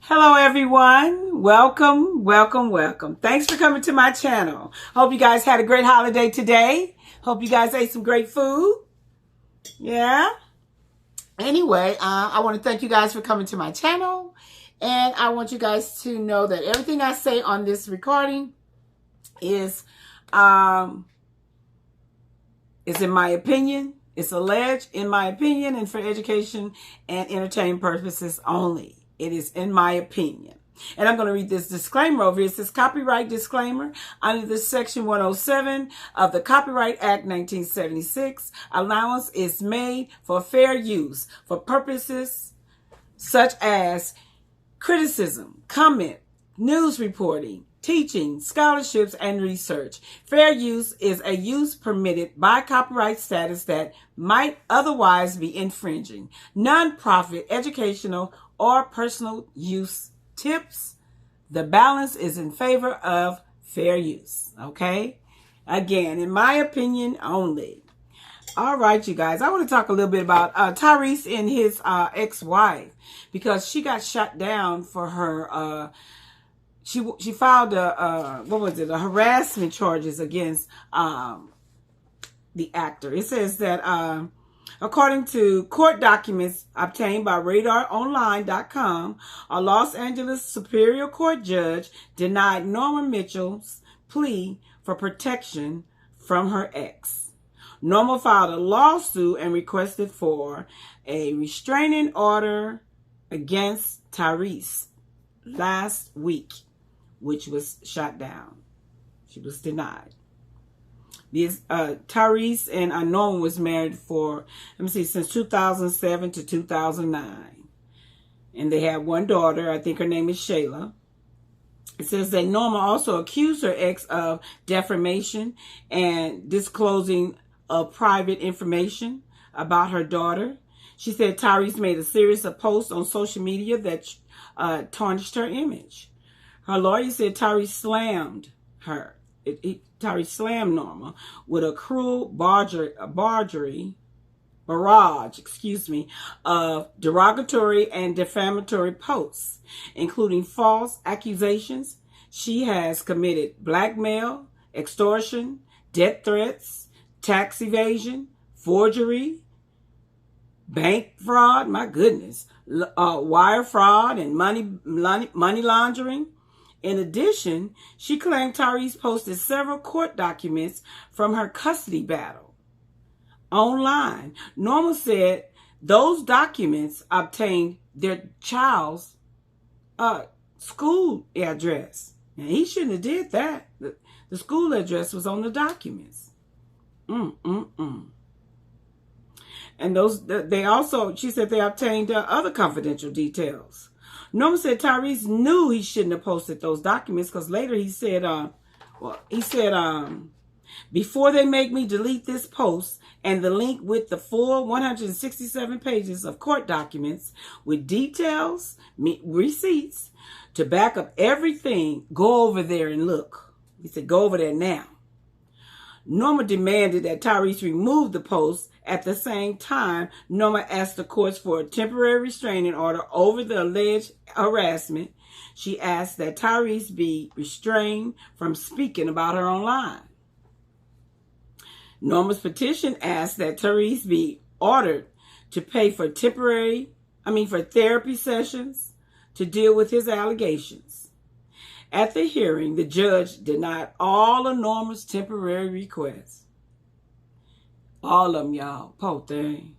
Hello everyone. Welcome. Thanks for coming to my channel. Hope you guys had a great holiday today. Hope you guys ate some great food. Yeah. Anyway, I want to thank you guys for coming to my channel. And I want you guys to know that everything I say on this recording is in my opinion. It's alleged in my opinion and for education and entertainment purposes only. It is in my opinion. And I'm going to read this disclaimer over here. It says copyright disclaimer under the section 107 of the Copyright Act 1976. Allowance is made for fair use for purposes such as criticism, comment, news reporting, teaching, scholarships, and research. Fair use is a use permitted by copyright status that might otherwise be infringing. Non-profit, educational, or personal use tips. The balance is in favor of fair use. Okay? Again, in my opinion only. All right, you guys. I want to talk a little bit about Tyrese and his ex-wife because she got shut down for her she filed a harassment charges against the actor. It says that according to court documents obtained by RadarOnline.com, a Los Angeles Superior Court judge denied Norma Mitchell's plea for protection from her ex. Norma filed a lawsuit and requested for a restraining order against Tyrese last week, which was shot down. She was denied. Tyrese and Norma was married for, since 2007 to 2009. And they had one daughter. I think her name is Shayla. It says that Norma also accused her ex of defamation and disclosing of private information about her daughter. She said Tyrese made a series of posts on social media that tarnished her image. Her lawyer said Tyrese slammed her. Tyrese slammed Norma with a cruel barrage of derogatory and defamatory posts, including false accusations. She has committed blackmail, extortion, death threats, tax evasion, forgery, bank fraud, my goodness, wire fraud, and money laundering. In addition, she claimed Tyrese posted several court documents from her custody battle online. Norma said those documents obtained their child's school address. And he shouldn't have did that. The school address was on the documents. And she said they obtained other confidential details. Norma said Tyrese knew he shouldn't have posted those documents because later he said, before they make me delete this post and the link with the full 167 pages of court documents with details, receipts to back up everything, go over there and look. He said, go over there now. Norma demanded that Tyrese remove the post. At the same time, Norma asked the courts for a temporary restraining order over the alleged harassment. She asked that Tyrese be restrained from speaking about her online. Norma's petition asked that Tyrese be ordered to pay for therapy sessions to deal with his allegations. At the hearing, the judge denied all of Norma's temporary requests. All of them, y'all. Poor thing.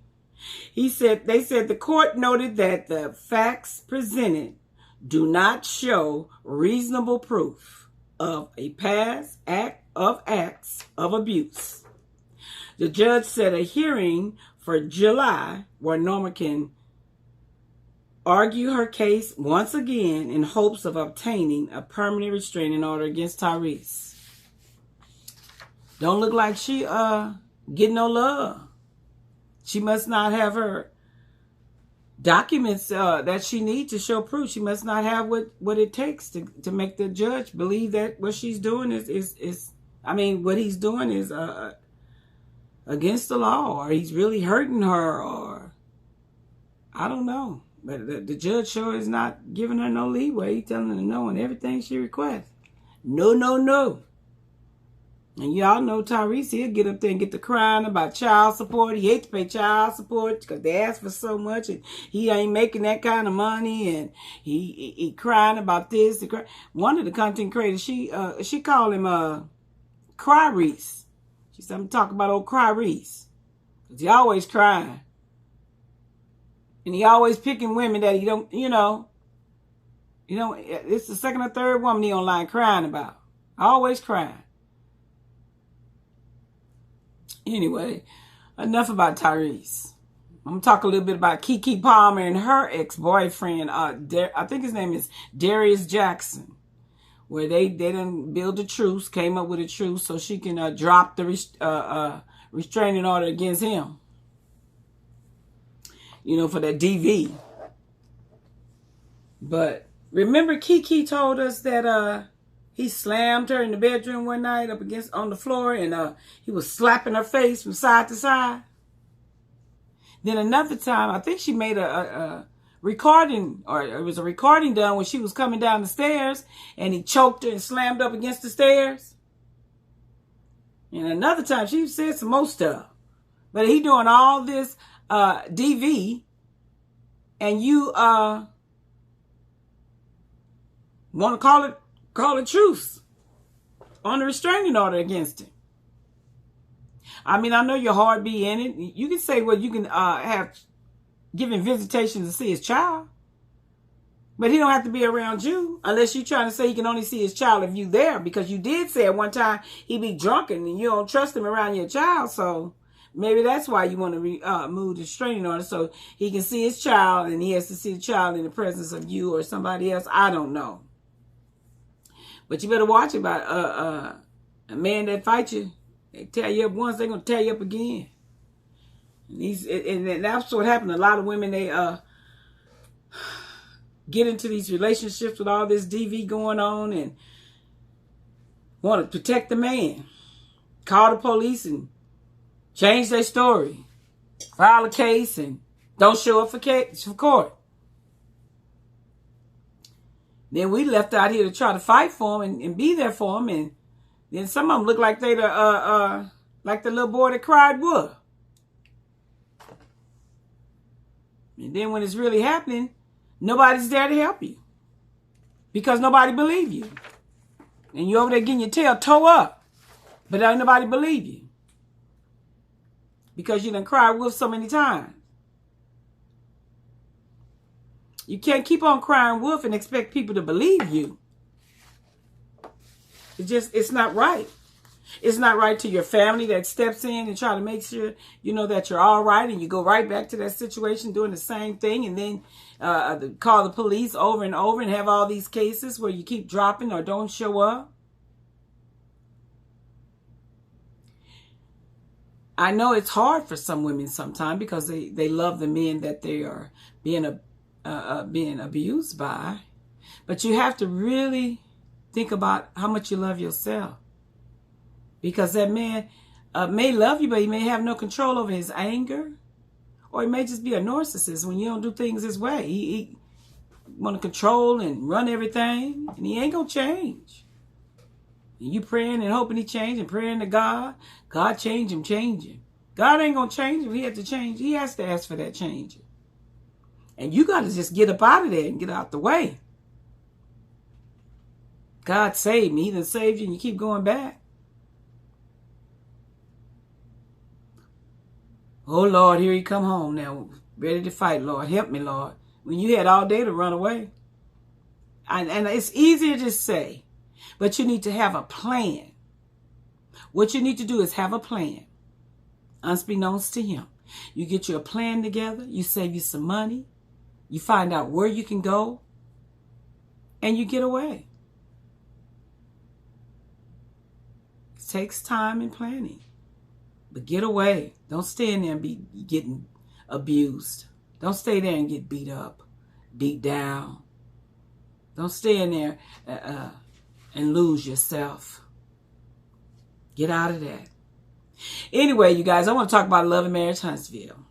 They said the court noted that the facts presented do not show reasonable proof of a past acts of abuse. The judge set a hearing for July where Norma can argue her case once again in hopes of obtaining a permanent restraining order against Tyrese. Don't look like she getting no love. She must not have her documents that she needs to show proof. She must not have what it takes to make the judge believe that what she's doing what he's doing is against the law, or he's really hurting her, or I don't know. But the judge sure is not giving her no leeway. He's telling her no on everything she requests. No, no, no. And y'all know Tyrese, he'll get up there and get to crying about child support. He hates to pay child support because they ask for so much and he ain't making that kind of money. And he crying about this. One of the content creators, she called him Cry Reese. She said, I'm talking about old Cry Reese. Because he always crying. And he always picking women that he don't, it's the second or third woman he online crying about. Always crying. Anyway, enough about Tyrese. I'm going to talk a little bit about Keke Palmer and her ex-boyfriend. I think his name is Darius Jackson. Where they done build a truce, came up with a truce so she can drop the restraining order against him. For that DV. But remember Keke told us that he slammed her in the bedroom one night on the floor and he was slapping her face from side to side. Then another time, I think she made a recording, or it was a recording done when she was coming down the stairs and he choked her and slammed up against the stairs. And another time she said some more stuff. But he doing all this DV and you want to call it truce on the restraining order against him. I mean, I know your heart be in it. You can say, well, you can have given visitations to see his child. But he don't have to be around you unless you're trying to say he can only see his child if you there. Because you did say at one time he be drunken and you don't trust him around your child. So maybe that's why you want to move the restraining order so he can see his child and he has to see the child in the presence of you or somebody else. I don't know. But you better watch about a man that fights you. They tear you up once, they're going to tear you up again. And that's what happened. A lot of women, they get into these relationships with all this DV going on and want to protect the man. Call the police and change their story. File a case and don't show up for court. Then we left out here to try to fight for him and be there for him. And then some of them look like they like the little boy that cried wolf. And then when it's really happening, nobody's there to help you. Because nobody believe you. And you over there getting your tail toe up. But ain't nobody believe you. Because you done cried wolf so many times. You can't keep on crying wolf and expect people to believe you. It's not right. It's not right to your family that steps in and try to make sure, that you're all right. And you go right back to that situation doing the same thing. And then call the police over and over and have all these cases where you keep dropping or don't show up. I know it's hard for some women sometimes because they love the men that they are being abused by. But you have to really think about how much you love yourself. Because that man may love you, but he may have no control over his anger. Or he may just be a narcissist when you don't do things his way. He want to control and run everything. And he ain't going to change. And you praying and hoping he change and praying to God. God change him, change him. God ain't going to change him. He has to change. He has to ask for that change. And you got to just get up out of there and get out the way. God saved me. He done saved you and you keep going back. Oh, Lord, here he come home now. Ready to fight, Lord. Help me, Lord. When you had all day to run away. And it's easier to say. But you need to have a plan. What you need to do is have a plan. Unbeknownst to him. You get your plan together. You save you some money. You find out where you can go. And you get away. It takes time and planning. But get away. Don't stay in there and be getting abused. Don't stay there and get beat up, beat down. Don't stay in there and lose yourself. Get out of that. Anyway, you guys, I want to talk about Love and Marriage Huntsville.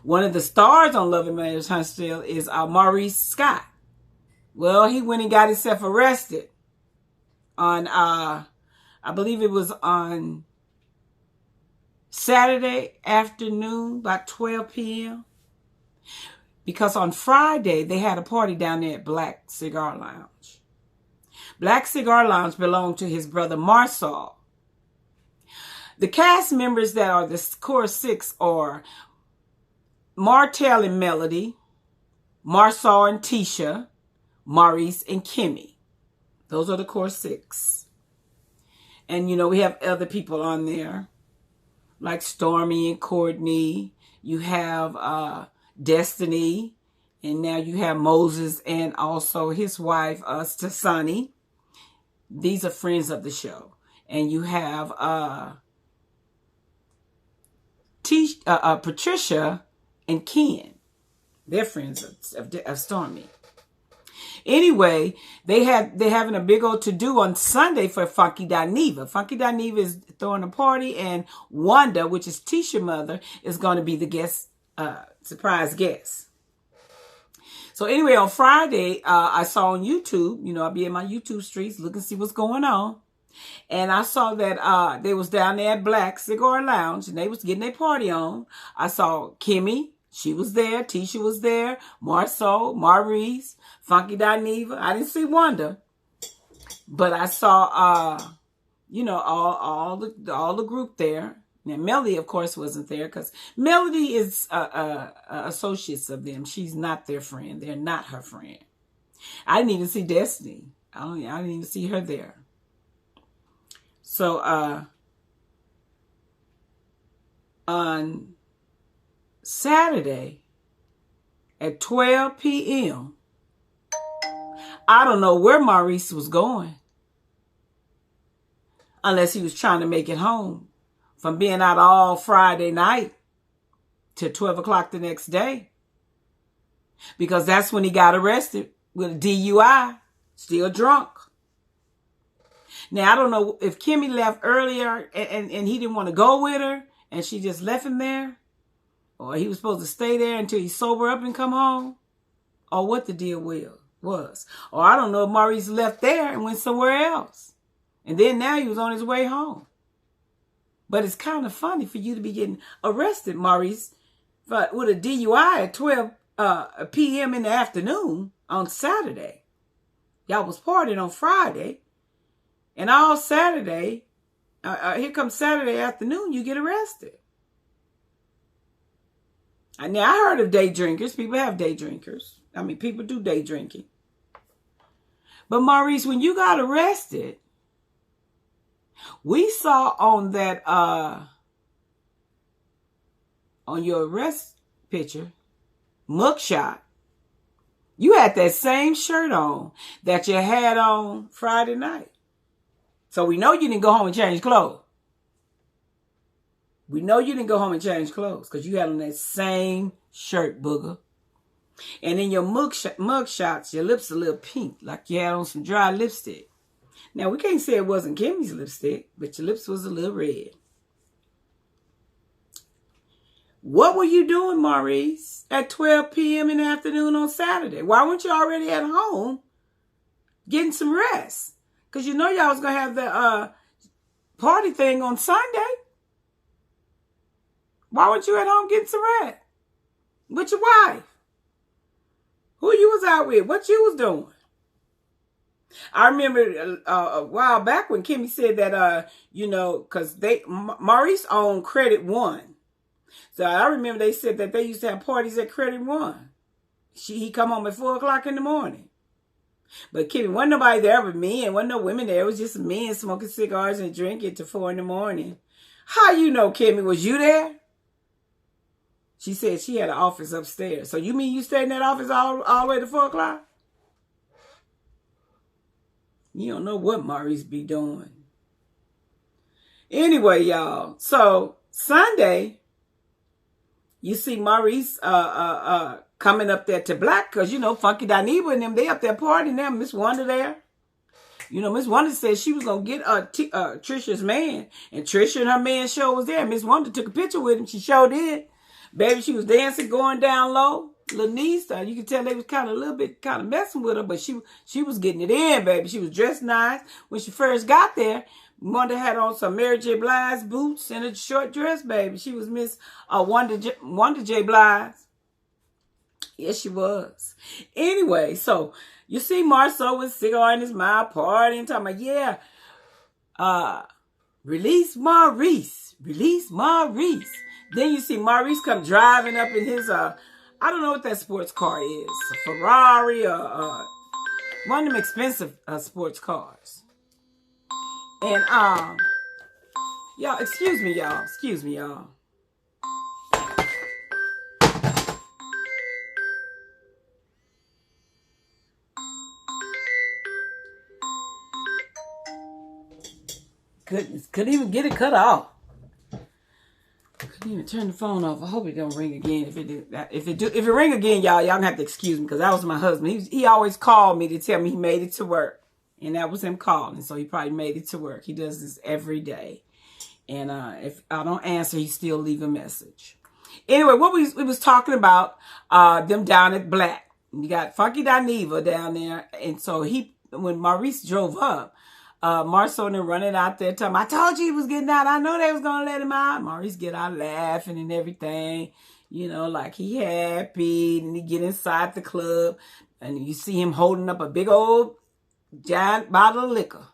One of the stars on Love and Marriage Huntsville is Maurice Scott. Well, he went and got himself arrested on, I believe it was on Saturday afternoon, about 12 p.m. Because on Friday, they had a party down there at Black Cigar Lounge. Black Cigar Lounge belonged to his brother Marsaul. The cast members that are the core six are Martell and Melody, Marsaul and Tisha, Maurice and Kimmy. Those are the core six. And, you know, we have other people on there, like Stormy and Courtney. You have Destiny. And now you have Moses and also his wife, Stasani. These are friends of the show. And you have Patricia and Ken. They're friends of Stormy. Anyway, they're having a big old to-do on Sunday for Funky Dineva. Funky Dineva is throwing a party, and Wanda, which is Tisha's mother, is going to be the guest, surprise guest. So anyway, on Friday, I saw on YouTube, you know, I'll be in my YouTube streets looking to see what's going on. And I saw that they was down there at Black Cigar Lounge, and they was getting their party on. I saw Kimmy. She was there. Tisha was there. Marsaul, Maurice, Funky Dineva. I didn't see Wanda. But I saw, you know, all the group there. Now, Melody, of course, wasn't there because Melody is associates of them. She's not their friend. They're not her friend. I didn't even see Destiny. I didn't even see her there. So, on Saturday at 12 p.m., I don't know where Maurice was going. Unless he was trying to make it home from being out all Friday night to 12 o'clock the next day. Because that's when he got arrested with a DUI, still drunk. Now, I don't know if Kimmy left earlier and he didn't want to go with her and she just left him there. Or he was supposed to stay there until he sober up and come home. Or what the deal was. Or I don't know if Maurice left there and went somewhere else. And then now he was on his way home. But it's kind of funny for you to be getting arrested, Maurice, with a DUI at 12 p.m. in the afternoon on Saturday. Y'all was partying on Friday. And all Saturday, here comes Saturday afternoon, you get arrested. And now I heard of day drinkers. People have day drinkers. I mean, people do day drinking. But Maurice, when you got arrested, we saw on that, on your arrest picture, mugshot, you had that same shirt on that you had on Friday night. So we know you didn't go home and change clothes. We know you didn't go home and change clothes because you had on that same shirt, booger. And in your mugshots, your lips a little pink, like you had on some dry lipstick. Now, we can't say it wasn't Kimmy's lipstick, but your lips was a little red. What were you doing, Maurice, at 12 p.m. in the afternoon on Saturday? Why weren't you already at home getting some rest? Because you know y'all was going to have the party thing on Sunday. Why weren't you at home getting some rest? With your wife? Who you was out with? What you was doing? I remember a while back when Kimmy said that, you know, because Maurice owned Credit One. So I remember they said that they used to have parties at Credit One. He come home at 4 o'clock in the morning. But Kimmy, wasn't nobody there but me, and wasn't no women there. It was just men smoking cigars and drinking till 4 in the morning. How you know, Kimmy? Was you there? She said she had an office upstairs. So you mean you stayed in that office all the way to 4 o'clock? You don't know what Maurice be doing. Anyway, y'all. So Sunday, you see Maurice coming up there to Black because, you know, Funky Dineva and them, they up there partying there. Miss Wanda there. You know, Miss Wanda said she was going to get Trisha's man. And Trisha and her man show was there. Miss Wanda took a picture with him. She sure did. Baby, she was dancing, going down low. Little niece, you could tell they was kind of a little bit kind of messing with her, but she was getting it in, baby. She was dressed nice. When she first got there, Wanda had on some Mary J. Blige boots and a short dress, baby. She was Miss Wanda J. Blige. Yes, she was. Anyway, so you see Marceau with a cigar in his mouth, partying, talking about, yeah, release Maurice. Release Maurice. Then you see Maurice come driving up in his, I don't know what that sports car is. A Ferrari or one of them expensive sports cars. And, y'all, excuse me, y'all. Excuse me, y'all. Goodness, couldn't even get it cut off. Couldn't even turn the phone off. I hope it don't ring again. If it ring again, y'all gonna have to excuse me because that was my husband. He always called me to tell me he made it to work, and that was him calling. So he probably made it to work. He does this every day, and if I don't answer, he still leave a message. Anyway, what we was talking about them down at Black. You got Funky Dineva down there, and so when Maurice drove up. Marceau and running out there telling him, I told you he was getting out. I know they was going to let him out. Maurice get out laughing and everything, you know, like he happy. And he get inside the club and you see him holding up a big old giant bottle of liquor.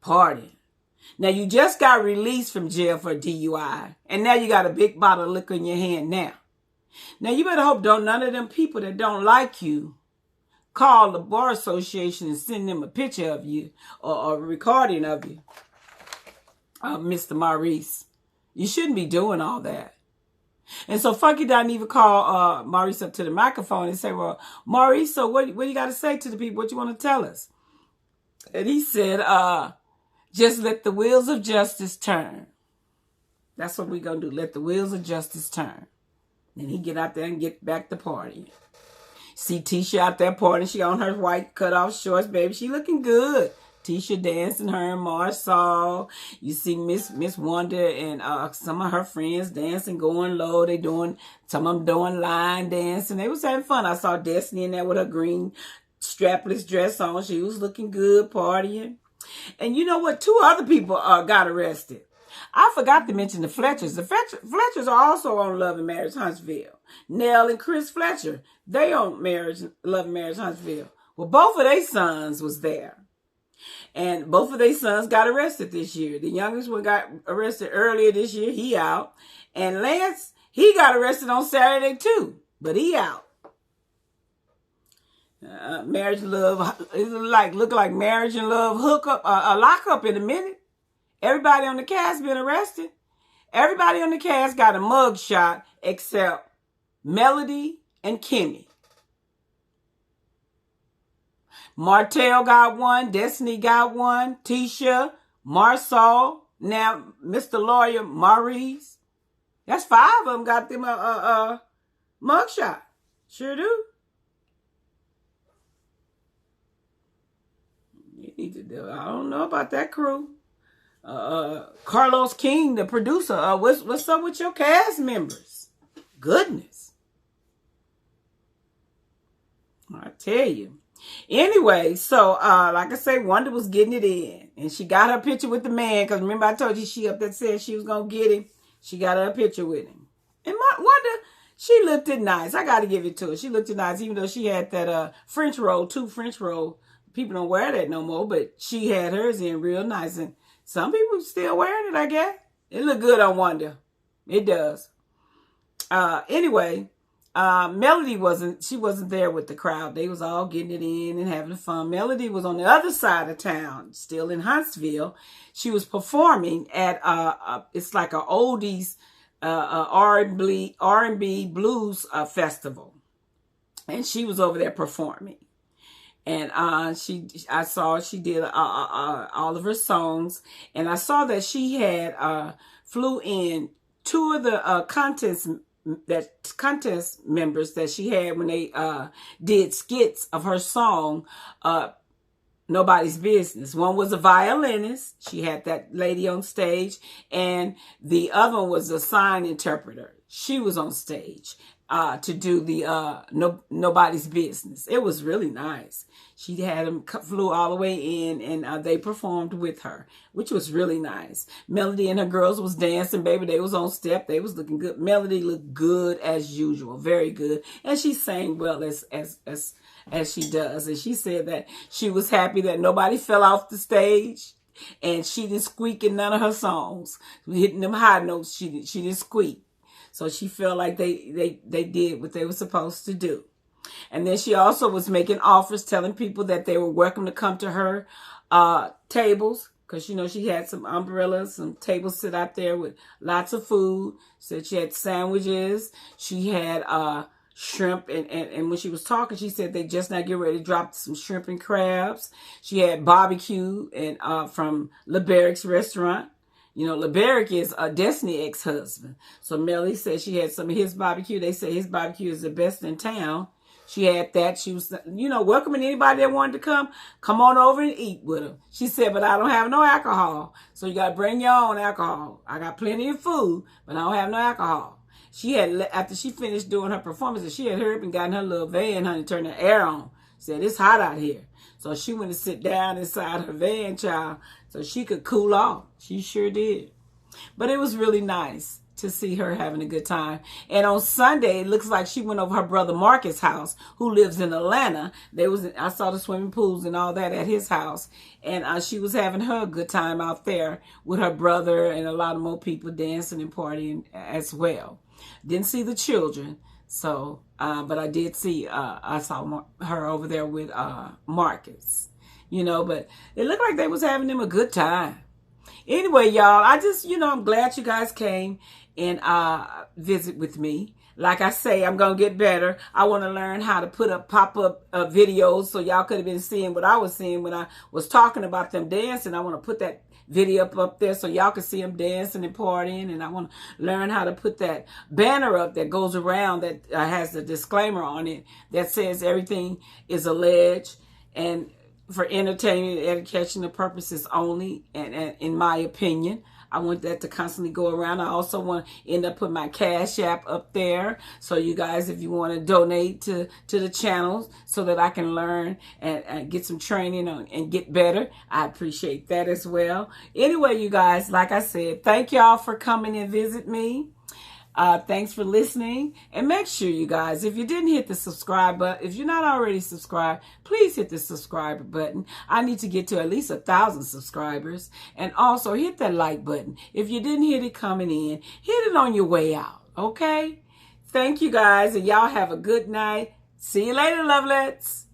Partying. Now you just got released from jail for DUI. And now you got a big bottle of liquor in your hand now. Now you better hope none of them people that don't like you call the bar association and send them a picture of you or a recording of you, Mr. Maurice. You shouldn't be doing all that. And so Funky didn't even call Maurice up to the microphone and say, well, Maurice, so what you got to say to the people? What you want to tell us? And he said, just let the wheels of justice turn. That's what we're going to do. Let the wheels of justice turn. Then he get out there and get back to partying. See Tisha out there partying. She on her white cutoff shorts, baby. She looking good. Tisha dancing, her and Marceau. You see Miss Wanda and some of her friends dancing, going low. Some of them doing line dancing. They was having fun. I saw Destiny in there with her green strapless dress on. She was looking good, partying. And you know what? 2 other people got arrested. I forgot to mention the Fletchers. The Fletchers are also on Love and Marriage Huntsville. Nell and Chris Fletcher, they on Love and Marriage Huntsville. Well, both of their sons was there. And both of their sons got arrested this year. The youngest one got arrested earlier this year. He out. And Lance, he got arrested on Saturday too. But he out. Marriage and Love, it look like Marriage and Love hookup, a lockup in a minute. Everybody on the cast been arrested. Everybody on the cast got a mug shot except Melody and Kimmy. Martell got one. Destiny got one. Tisha, Marceau, now Mr. Lawyer Maurice. That's 5 of them got them a mug shot. Sure do. You need to do. I don't know about that crew. Carlos King, the producer. What's up with your cast members? Goodness. I tell you. Anyway, so like I say, Wanda was getting it in. And she got her picture with the man. Because remember I told you she up there said she was going to get him. She got her picture with him. And Wanda, she looked it nice. I got to give it to her. She looked it nice. Even though she had that French roll, 2 French roll. People don't wear that no more. But she had hers in real nice. And some people still wearing it, I guess. It look good on Wanda. It does. Anyway, Melody wasn't there with the crowd. They was all getting it in and having fun. Melody was on the other side of town, still in Huntsville. She was performing at it's like a oldies R&B blues festival. And she was over there performing. And I saw she did all of her songs, and I saw that she had flew in 2 of the contest members that she had when they did skits of her song Nobody's Business. One was a violinist. She had that lady on stage, and the other one was a sign interpreter. she was on stage to do the Nobody's Business. It was really nice. She had them flew all the way in, and they performed with her, which was really nice. Melody and her girls was dancing, baby. They was on step. They was looking good. Melody looked good as usual, very good, and she sang well as she does. And she said that she was happy that nobody fell off the stage. And she didn't squeak in none of her songs. Hitting them high notes, she didn't squeak. So she felt like they did what they were supposed to do. And then she also was making offers, telling people that they were welcome to come to her tables. Because, you know, she had some umbrellas, some tables sit out there with lots of food. Said she had sandwiches. She had shrimp, and when she was talking, she said they just now get ready to drop some shrimp and crabs. She had barbecue and from LaBerrick's restaurant. You know, LaBerrick is a Destiny ex-husband. So Melly said she had some of his barbecue. They say his barbecue is the best in town. She had that. She was, you know, welcoming anybody that wanted to come on over and eat with her. She said, but I don't have no alcohol. So you got to bring your own alcohol. I got plenty of food, but I don't have no alcohol. She had, after she finished doing her performances, she had hurried up and gotten her little van, honey, turned the air on. Said, it's hot out here. So she went to sit down inside her van, child, so she could cool off. She sure did. But it was really nice to see her having a good time. And on Sunday, it looks like she went over her brother Marcus' house, who lives in Atlanta. I saw the swimming pools and all that at his house. And she was having her a good time out there with her brother and a lot of more people dancing and partying as well. Didn't see the children, so but I did see I saw her over there with Marcus, you know. But it looked like they was having them a good time. Anyway, y'all, I just, you know, I'm glad you guys came and visit with me. Like I say, I'm gonna get better. I want to learn how to put up pop-up videos so y'all could have been seeing what I was seeing when I was talking about them dancing. I want to put that video up there so y'all can see them dancing and partying. And I want to learn how to put that banner up that goes around that has the disclaimer on it that says everything is alleged and for entertainment and educational purposes only, and in my opinion. I want that to constantly go around. I also want to end up putting my Cash App up there. So you guys, if you want to donate to the channel so that I can learn and get some training and get better, I appreciate that as well. Anyway, you guys, like I said, thank y'all for coming and visit me. Thanks for listening. And make sure, you guys, if you didn't hit the subscribe button, if you're not already subscribed, please hit the subscribe button. I need to get to at least 1,000 subscribers. And also hit that like button. If you didn't hit it coming in, hit it on your way out. Okay? Thank you, guys. And y'all have a good night. See you later, lovelets.